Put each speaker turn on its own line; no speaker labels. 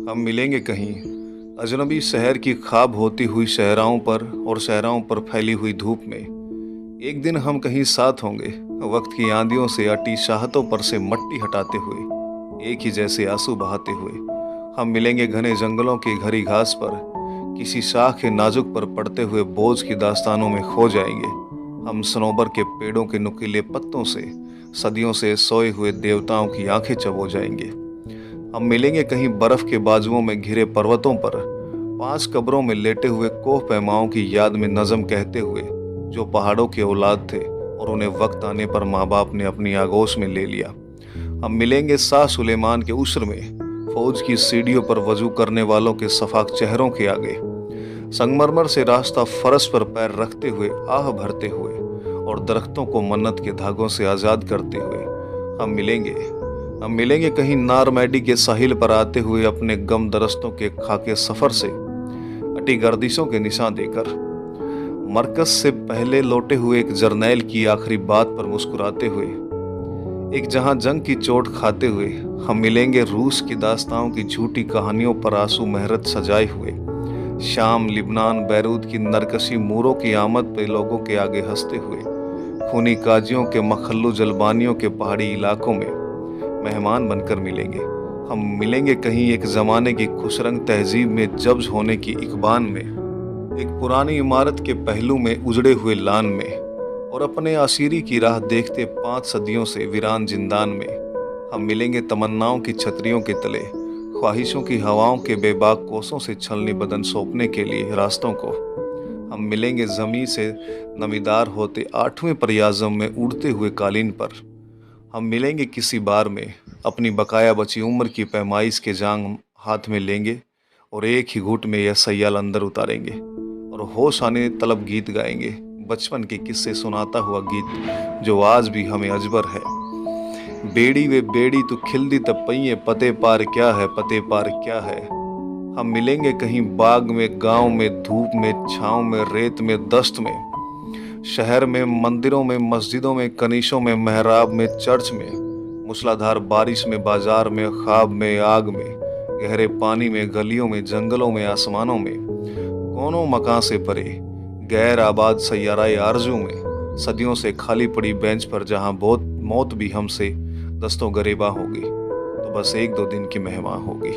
हम मिलेंगे कहीं अजनबी शहर की ख्वाब होती हुई शहराओं पर और शहराओं पर फैली हुई धूप में। एक दिन हम कहीं साथ होंगे, वक्त की आंधियों से अटी चाहतों पर से मट्टी हटाते हुए, एक ही जैसे आंसू बहाते हुए। हम मिलेंगे घने जंगलों की घरी घास पर, किसी शाख के नाजुक पर पड़ते हुए बोझ की दास्तानों में खो जाएंगे। हम सनोबर के पेड़ों के नुकीले पत्तों से सदियों से सोए हुए देवताओं की आंखें चबो जाएंगे। हम मिलेंगे कहीं बर्फ के बाजुओं में घिरे पर्वतों पर, 5 कब्रों में लेटे हुए कोह पैमाओं की याद में नज़म कहते हुए, जो पहाड़ों के औलाद थे और उन्हें वक्त आने पर माँ बाप ने अपनी आगोश में ले लिया। हम मिलेंगे शाह सुलेमान के उस्र में, फौज की सीढ़ियों पर वजू करने वालों के सफाक चेहरों के आगे, संगमरमर से रास्ता फरस पर पैर रखते हुए आह भरते हुए और दरख्तों को मन्नत के धागों से आज़ाद करते हुए। हम मिलेंगे कहीं नारमैडी के साहिल पर आते हुए, अपने गम दरस्तों के खाके सफर से अटी गर्दिशों के निशान देकर, मरकज से पहले लौटे हुए एक जर्नैल की आखिरी बात पर मुस्कुराते हुए, एक जहां जंग की चोट खाते हुए। हम मिलेंगे रूस की दास्तानों की झूठी कहानियों पर आंसू मेहरत सजाए हुए, शाम, लिबनान, बैरूत की नरकशी मूरों की आमद पे लोगों के आगे हंसते हुए, खूनी काजियों के मखल्लू जलबानियों के पहाड़ी इलाकों में मेहमान बनकर मिलेंगे। हम मिलेंगे कहीं एक जमाने की खुशरंग तहजीब में जब्ज होने की इकबान में, एक पुरानी इमारत के पहलू में उजड़े हुए लान में, और अपने आशीरी की राह देखते 5 सदियों से वीरान जिंदान में। हम मिलेंगे तमन्नाओं की छतरियों के तले, ख्वाहिशों की हवाओं के बेबाक कोसों से छलनी बदन सौंपने के लिए रास्तों को। हम मिलेंगे ज़मीं से नमीदार होते 8वें परियाज़म में उड़ते हुए कालीन पर। हम मिलेंगे किसी बार में, अपनी बकाया बची उम्र की पैमाइश के जांग हाथ में लेंगे और एक ही घूंट में यह सयाल अंदर उतारेंगे और होश आने तलब गीत गाएंगे, बचपन के किस्से सुनाता हुआ गीत जो आज भी हमें अजबर है। बेड़ी वे बेड़ी तू खिलदी तब पहिए, पते पार क्या है, पते पार क्या है। हम मिलेंगे कहीं बाग में, गांव में, धूप में, छाँव में, रेत में, दस्त में, शहर में, मंदिरों में, मस्जिदों में, कनीशों में, मेहराब में, चर्च में, मूसलाधार बारिश में, बाजार में, ख्वाब में, आग में, गहरे पानी में, गलियों में, जंगलों में, आसमानों में, कोनों मकान से परे, गैर आबाद सैयाराए आरजू में, सदियों से खाली पड़ी बेंच पर जहां बहुत मौत भी हमसे दस्तों गरेबा होगी, तो बस 1-2 दिन की मेहमान होगी।